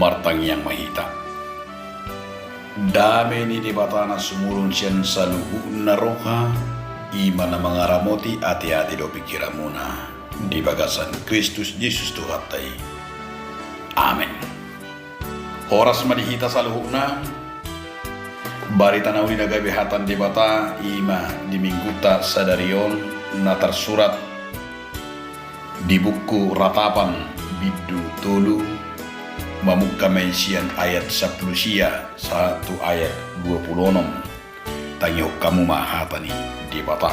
martang yang mahita. Dame ni di batana sumulun siyan sa luhu na roha, ima na mga ramoti ati-ati do pikiramuna, di bagasan Kristus Yesus Tuhatay. Amen. Oras madihita sa luhu na, bari tanaw ni nagabihatan di bata, ima di mingguta sa darion na tersurat di buku ratapan bidu tolu mamukkamay siyan ayat 10 siya 1 ayat 26 tangyo kamu mahatani di bata.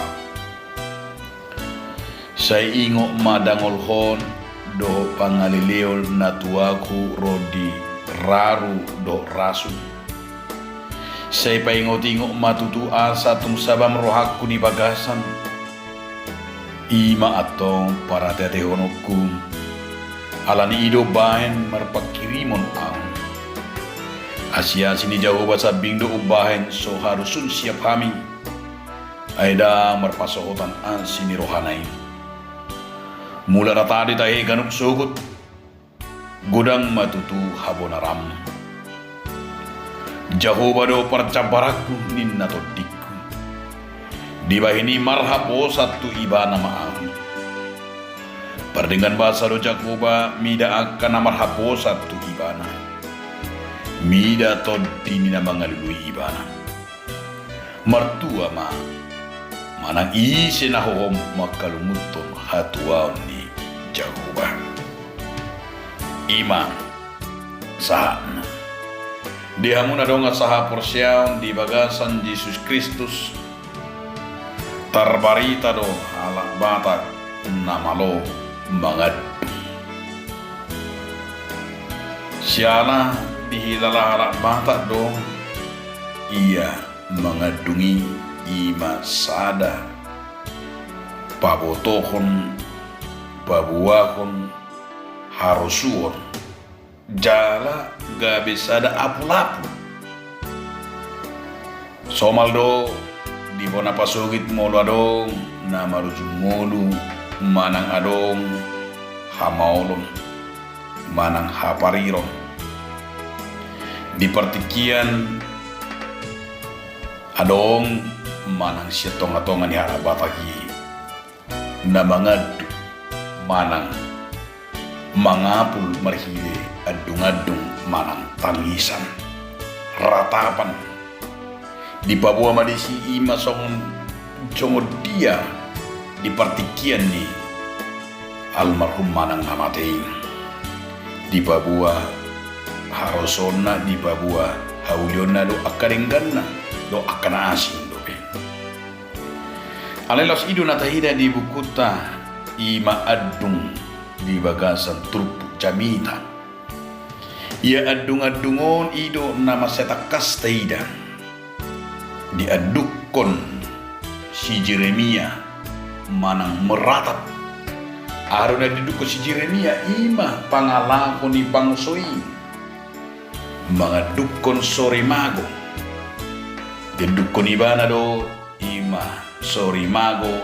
Sa ingo madangolhon do pangaliliol na tuwaku rodi raru do rasun. Say paingo-tingo matutua sa tung sabam rohakku di bagasan. Ima atong para tetehonokku alani ido bahen marpakirimon ang Asia sini jauh basa bingdo ubahen so harusun siap kami aida marpasohotan an sini rohanai mula ratadi tahe ganuk sugut gudang matutu habonaram Jehovah do percabarakku ninna todikku di bahini marhapo satu iba nama aku perdengan bahasa do Jakoba mida akan marhapo satu ibana mida todi nina mangalului ibana martua ma manang isi nahohom makalumuton hatuaon ni Jakoba ima saan dihamun adonga saha porsiaon di bagasan Yesus Kristus tarbarita do halak batak namalo banget siala dihilala halak batak do ia mengadungi ima sada pabotohon babuakon harusuon jala gabe sada apu-lapu somaldo di bona pasugit molo adong na marujung molu manang adong hamaolon manang hapariron di pertikian adong manang siatong-atongan ni harabatagi na mangadu manang mangapul marhile adung-adung manang tangisan ratapan di Papua madisi ima songon dia di partikian ni almarhum manang namatei di Papua harosona di Papua hauliona do akaringganna do akana asing do pe alelos idu natahida di bukuta ima adung di bagasan trupu camita ia adung-adungon ido nama setakas taida diadukon si Jeremia manang meratap aruna didukon si Jeremia ima pangalakon ni bangsoi mangadukon sore mago didukon ibana do ima sore mago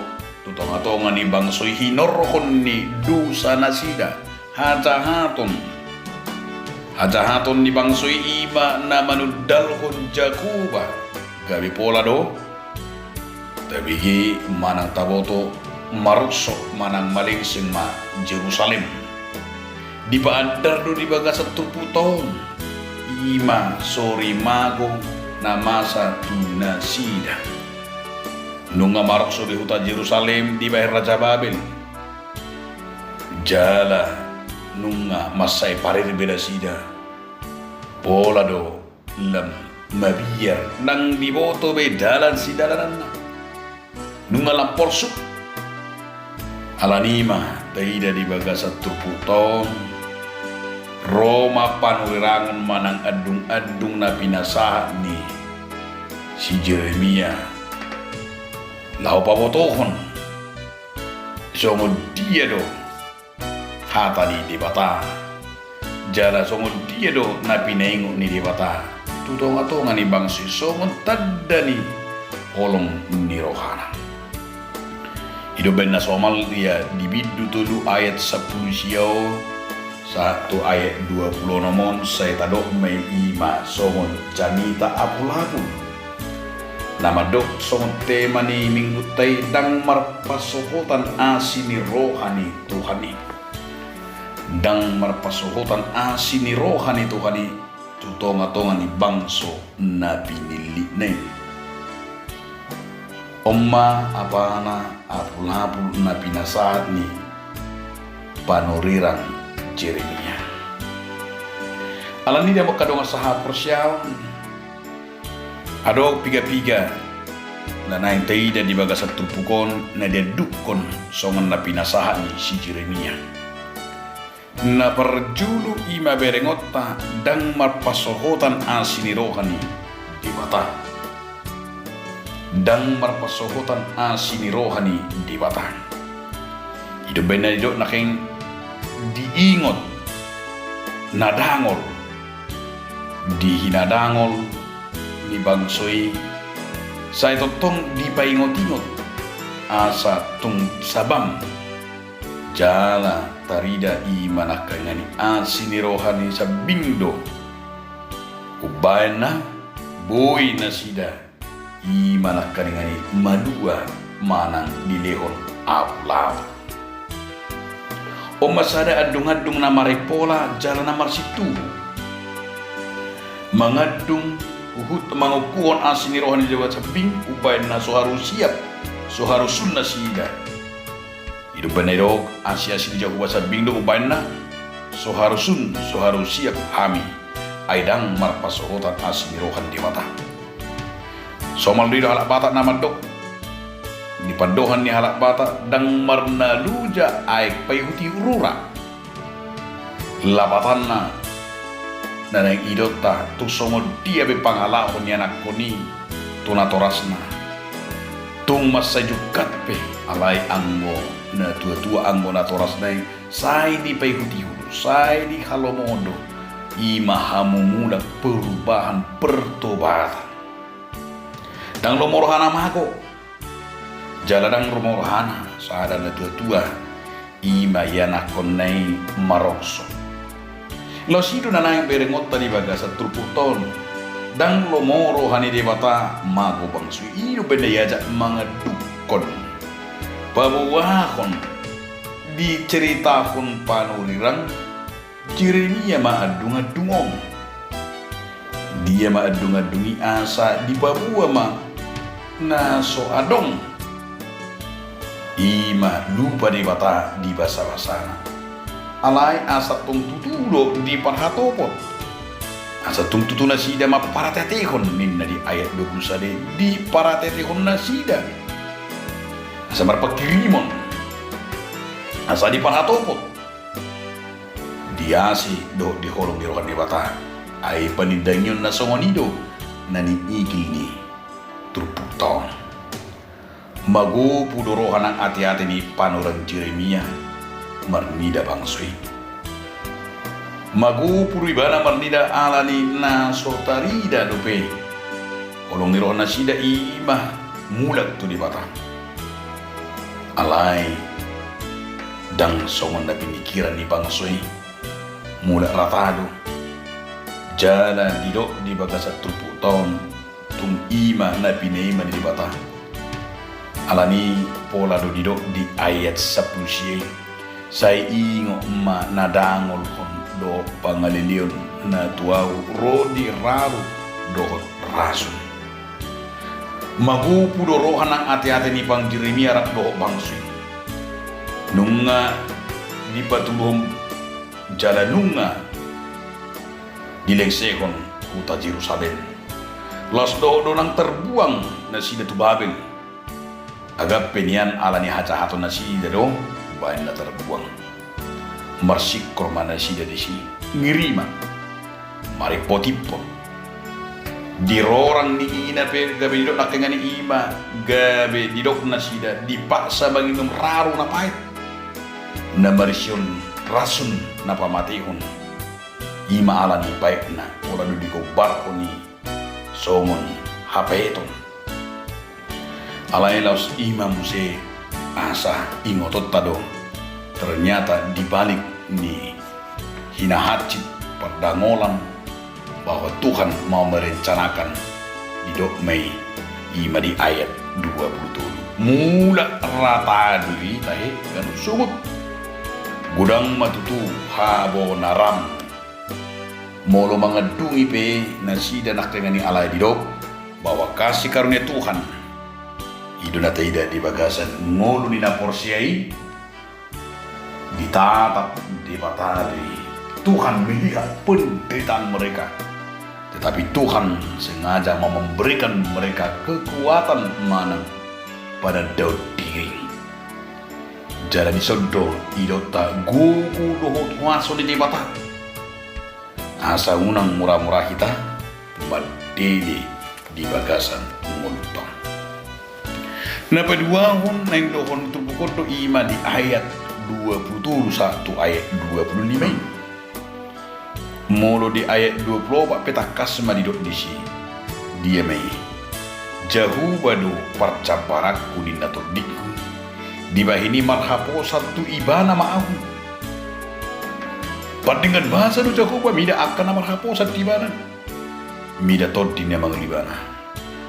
tutong-atongan ni bangsoi hinorhon ni dusa nasida hajahaton ni bangsoi ima na manudalhon Jakoba gabi pola do tabihi manang taboto marusok manang malingsing ma Jerusalem di paandar do di bagasa tuputon ima sori mago na masa tunasida nunga marukso di huta Jerusalem di bahir Raja Babel jala nunga masai parir beda sida pola do lam mabiyar nang diboto be dalan si dalanan nunga lampor suk alanima taida di bagasa tuputon Roma panulirangan manang adung-adung na pinasahan ni si Jeremia lau pabotohon songon dia do hatani di bata jala songon dia do na pinaingo ni di bata tutong-atongan ni bangsi songon tadda ni holong ni rohana ido ben na somal dia di bidu tulu ayat 10 siyaw 1 ayat 20 nomon saya tadok may ima songon janita apul-apul. Nama dok songon tema ni minggu tay dang marpasohotan asini rohani Tuhani. Dang marpasohotan asini rohani Tuhani tutonga-tonga ni bangso na pinili na. Oma apana apul-apul na pinasaad ni panorirang Jeremia. Alam ni dia makadong sahat persial. Ado piga-piga na nain taida di baga sa tupukon na dia dukon songan na pinasahan ni si Jeremia. Na perjulu ima berengota dang marpasohotan asini rohani di bata. Dang marpasohotan asini rohani di bata. Hidup benar hidup naking diingot nadangol dihinadangol ni bangsoi sa itotong di paingot-ingot asa tung sabam jala tarida i manakangani asini rohani sa bingdo ubayan na boy na sida i manakangani madua manang dilehon aplaw. O masada adung-adung na maripola jalan na marsitu. Mangadung uhut mangukuhon asini rohani lewat sabing upaya na so harus siap, so harus sunna sida. Hidup benedok asi-asi di jago sabing do upaya na so harus siap hami. Aidang marpasohotan asini rohani di mata. Somal di halak batak nama dok. Di pandohan ni halak bata dang marnaluja aik payuti urura labatan na nanay idota tusongo dia be pangalahon ni anak koni tunatorasna tung masajukat pe alay anggo na tua-tua anggo na toras na say di payuti uru say di halomodo imahamumudak perubahan pertobatan dang lomorohan amako jaladang rumorhana saada na tua-tua ima yana konai marokso lo sido na nang berengot tadi baga sa truputon dang lo moro hani debata mago bangsu ino bendayaja mga dukon pabuwahon diceritahon panulirang Jeremia maadung-adungong dia maadung-adungi asa di Papua ma na so adong ima lupa di bata di basa-basana alay asa tung tutulo di parhatopot asa tung tutuna sida maparatetehon minna di ayat 21 di paratetehon na sida asa marpakirimon asa di parhatopot diasi do di holong di rohan di bata ay panidangyon na songonido na niigil ni turputong magu pudorohan ang ati-ati ni panurang Jeremia marnida bangsui magu puribana marnida alani na sotarida dope olong nirohan na sida ima mulag tu di bata alay dang songon na pinikiran ni bangsui mulag ratado jala didok di bagasat truputon tung ima na pineima di bata alani pola do didok di ayat 10 say ingo ma nadangol kon do pangalilion na tuaw rodi raru do rasun magupu do rohan ang ati-ati ni pang Jeremia rak do bangsu nunga di patulong jalanunga dilengsekon kota Jerusalem las do nang terbuang na sida tu Babel agap penian alani haca-hato na sida do bayan na terbuang marsik korma na sida di si ngirima maripotipon dirorang ni ina pe gabe didok nakengani ima gabe didok na sida dipaksa banginum raru na pahit na marisyon rasun na pamatihon ima alani pahit na ora do diko barko ni somon hapeton alay laos ima muse asa ingotot tado ternyata dibalik ni hinahacit perdangolan bahwa Tuhan mau merencanakan hidup Mei ima di ayat 27 mula rata dui tahe kan sumut gudang matutu habo naram molo mangedungi pe nasi dan nakengani alai hidup bahwa kasih karunia Tuhan iduna tidak di bagasan ngolu ni naporsiai ditatap di batari. Tuhan melihat penderitaan mereka, tetapi Tuhan sengaja mau memberikan mereka kekuatan mana pada daud diri. Jalan disodo idota gugu dohot waso di bata. Asa unang murah-murah kita badede di bagasan mulutong. Napa dua hon neng dohon tubukoto ima di ayat 21 ayat 25. Molo di ayat 24 petakas madidot disi. Dia mei. Jahu badu parcaparaku dindatot diku. Di bahini marhapo satu ibana maahu. Dengan bahasa do Jahu mida akan marhapo satu ibana. Mida todin yang ibana.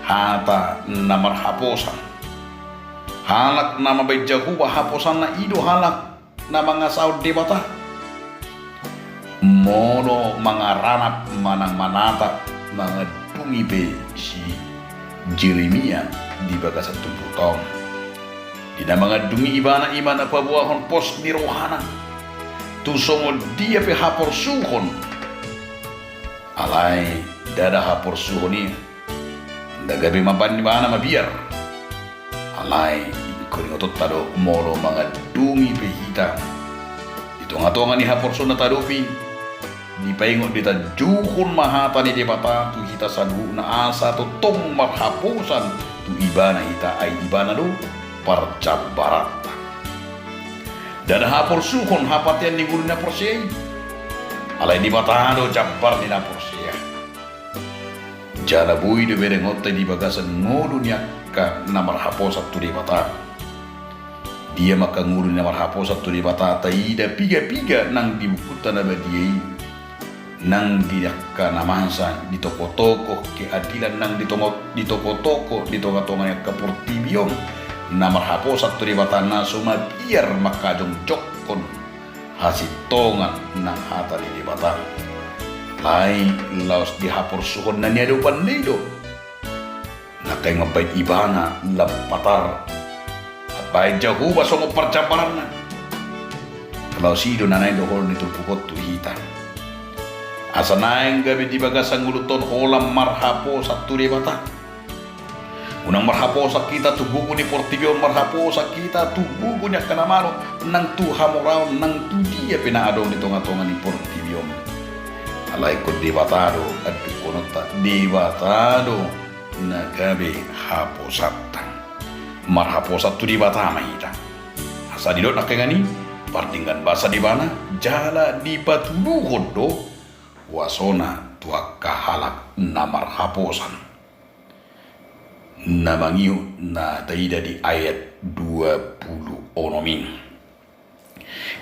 Hata namar haposan. Halak nama baik Jahu haposan na ido halak nama ngasau debata. Mono mangaranap manang manata mangadungi be si Jeremia di bagas satu tahun. Tidak mengadungi ibana pabuahon pos ni rohana. Tu songo dia pe hapor suhon. Alai dada hapor suhoni. Dagabe mapan ibana mabiar. Alai ikut ngotot tado molo mengadungi pe hita. Itonga-tonga ni hapor suna tadopi. Di paingot dita jukun mahata ni debata tu hita sadu na asa tu tong marhapusan tu ibana hita ay ibana do parcap barat. Dan hapor sukon hapatian ni guru na porsiay. Alay di mata do jabar ni na porsiya. Jala bui do berengote di bagasan ngodu niya ka na marhaposat tu debata. Dia maka nguru na marhaposat tu debata taida piga-piga nang dibukutan na badiyay. Nang diaka namasa di toko-toko keadilan nang di toko-toko di tonga-tonga yang keportibiong namar haposat tu ribatana suma biar makajong jokon hasil tongan nang hata di ribatan lai laos di hapor suhon na niya do pandido nakay ngabay ibana lampatar abay Jahu basong percaparan na kalau sido nanay dohol nito pukot tu hita. Asa naeng gabi di bagasang nguluton holam marhapo satu debata. Unang marhapo sa kita tubugo ni Portibio marhapo sa kita tubugo niya kanamano nang tu hamoraw nang tu dia pinaadong ni tonga-tonga ni Portibio. Alay ko debatado at konota debatado na gabi hapo satang. Marhapo satu debata mahita. Asa didot nakengani partinggan basa di bana jala di patuluhod do. Wasona tuak kahalak namar haposan namangiu na taida di ayat 20 onomin.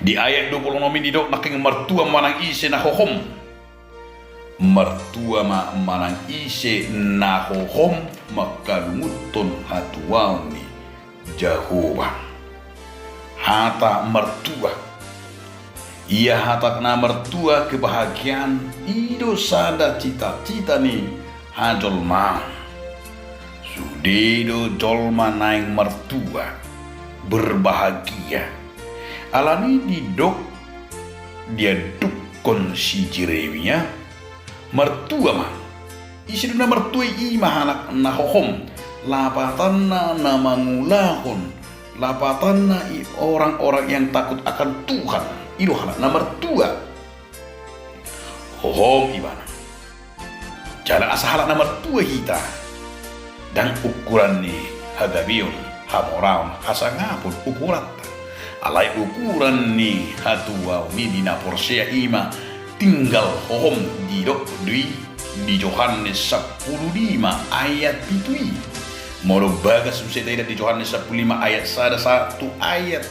Di ayat 20 onomin didok naking mertua manang ise na hohom. Mertua manang ise na hohom makalumuton hatuaw ni Jehovah. Hata mertua ia hatak na mertua kebahagiaan ido sada cita-cita ni hajolma sudedo jolma naing mertua berbahagia alani didok dia dukon si Jeremia mertua mah isi na mertua ima hanak na hohom lapatan na mangulahon lapatan na orang-orang yang takut akan Tuhan. Ido hanak nomor 2 hohom ibana jalan asa halak nomor 2 hita dan ukuran ni hagabion hamoraon asa ngapun ukuran alay ukuran ni hatua ni dina porsia ima tinggal hohom didok di Yohanes 15 ayat pitui molo bagas usai di Yohanes 15 ayat sada 1 ayat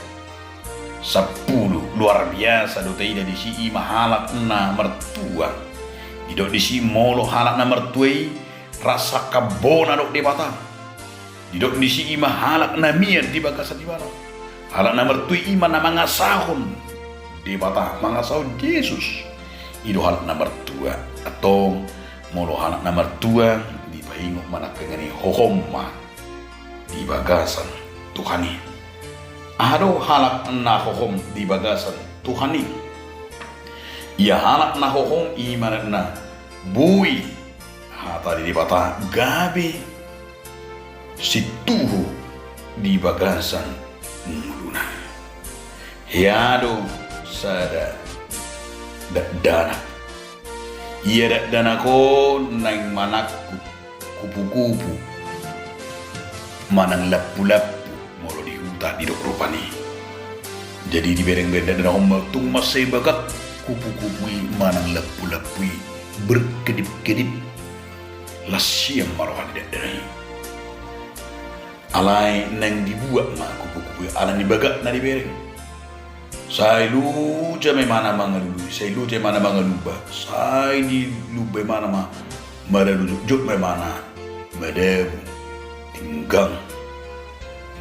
10 luar biasa do tei di si mahalak na mertua idok di si molo halak na mertuai rasa kabona dok di bata idok di si mahalak na mian di bagasa di bata halak na mertuai iman na mangasahon di bata mangasahon Yesus idok halak na mertua atau molo halak na mertua di pahingok manakengani hohoma di bagasan Tuhani ado halak na hohom di bagasan Tuhani ia halak na hohom iman na bui hata di bata gabe situhu di bagasan muluna hiado sada dana ia dana ko nang manakku kupu-kupu manang lapu-lapu molo di hutan di dok rupani jadi di bereng benda dan homal tung masai bagat kupu-kupui manang lapu-lapui berkedip-kedip lasiam marohan di dadai alai nang dibuat ma kupu-kupui alan di bagat na di bereng sai lu jame mana mangalulu sai lu jame mana mangaluba sai di lube mana ma madalu juk me mana madebu tinggang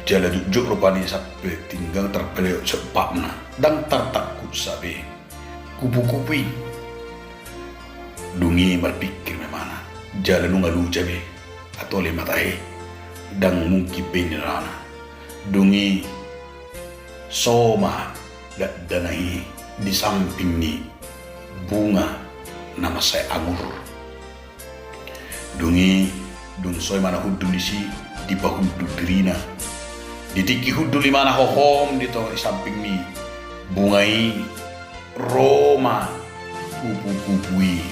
jala juk rupani sampai tinggal terpeleo sepakna dan tertakut sabe kupu-kupui dungi berpikir memana jala nunga lu jabe atau le matahe dan mungkin penirana dungi soma danai di samping ni bunga nama saya anggur dungi dun soy mana hudu disi di bahudu dirina di tiki hudu di mana hohom di to samping ni bungai Roma kupu-kupui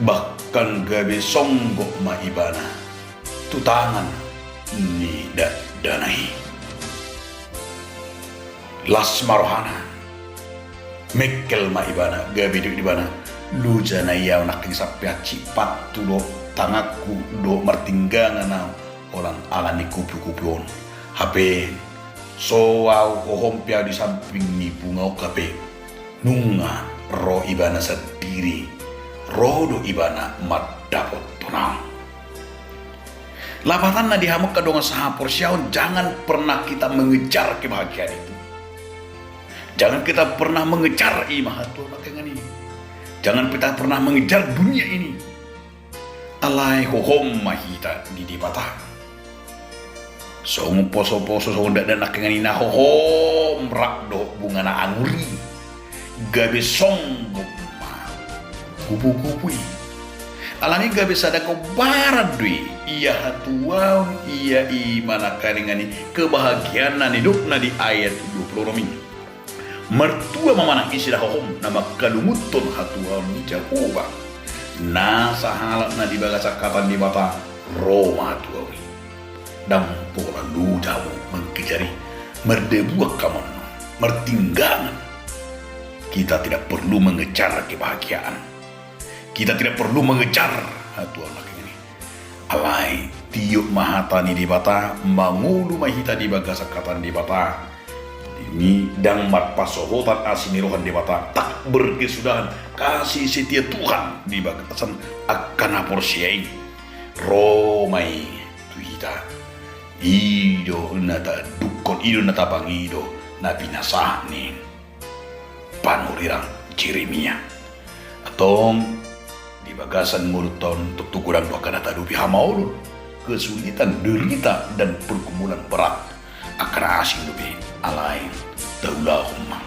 bahkan gabe songgok ma ibana tu tangan ni danai las marohana mekel ma ibana gabe di bana lu jana yaw naking sapya cipat tu do tangaku do mertinggangan na orang alani kupu-kupuon HP so wow hohompia di samping ni bunga kape nunga ro ibana sendiri ro do ibana madapot tonang lapatan na dihamuk kadonga sahapor siaon jangan pernah kita mengejar kebahagiaan itu jangan kita pernah mengejar imahatul makengan ini jangan kita pernah mengejar dunia ini alai hohom mahita di dipata so poso-poso so ndak dan nakengan ina hohom rak do bunga na anguri gabe songgok ma kupu-kupui alani gabe sadako barat dui iya hatuau iya imana kaningani kebahagiaan na hidupna di ayat 20 romi mertua memanang istilah hohom nama kalumuton hatuau ni Jehovah nasa halak na di bagasa kapan di mata Roma hatuau dan pola lu jauh mengkejari merdebuak kaman mertinggangan kita tidak perlu mengejar kebahagiaan kita tidak perlu mengejar hatuau lagi ini alai tiup mahatani di bata mangulu mahita di bagasa kapan di bata ini dan mat pasohotan asinirohan di bata tak berkesudahan kasih setia Tuhan di bagasan akan aporsiai Romai tuhita ido nata dukon ido nata bangido na binasa ni panurirang Jeremia atau di bagasan muruton tutukuran doa kanata dupi hamaulun kesulitan derita dan pergumulan berat akan asing dupi alain taulahumma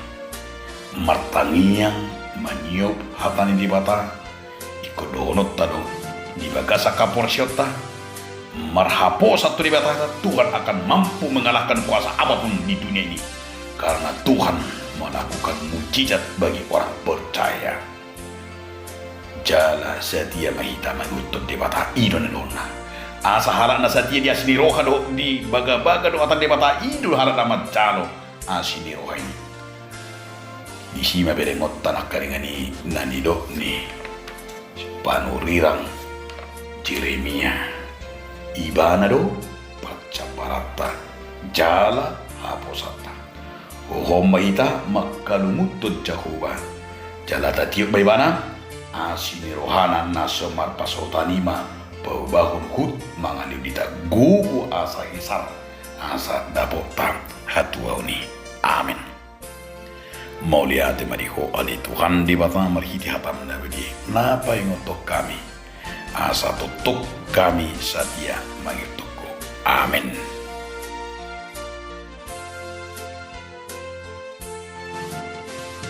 martangiang maniop hatani di bata ikodonot tado di bagasa kaporsiota marhapo satu di bata Tuhan akan mampu mengalahkan kuasa apapun di dunia ini karena Tuhan melakukan mujizat bagi orang percaya jala setia mahita manutut di bata idon dona asa harap na setia dia sini roha do di baga-baga do atan di bata idul harap nama calo asini roha ini isi ma berengot tanah karingani nani do ni panurirang Jeremia ibana do pacaparata jala haposata Uhom maita makalumutod Jehovah. Jalata tiok baybana, asini rohanan na semar pasotanima, paubahun hut mangaliw dita gugu asa hisar, asa dapota hatuaw ni. Amin. Mauliate mariho ali Tuhan di batang marhiti hatam na bedi, napaingotok kami, asa tutuk kami sadia mangituko. Amin.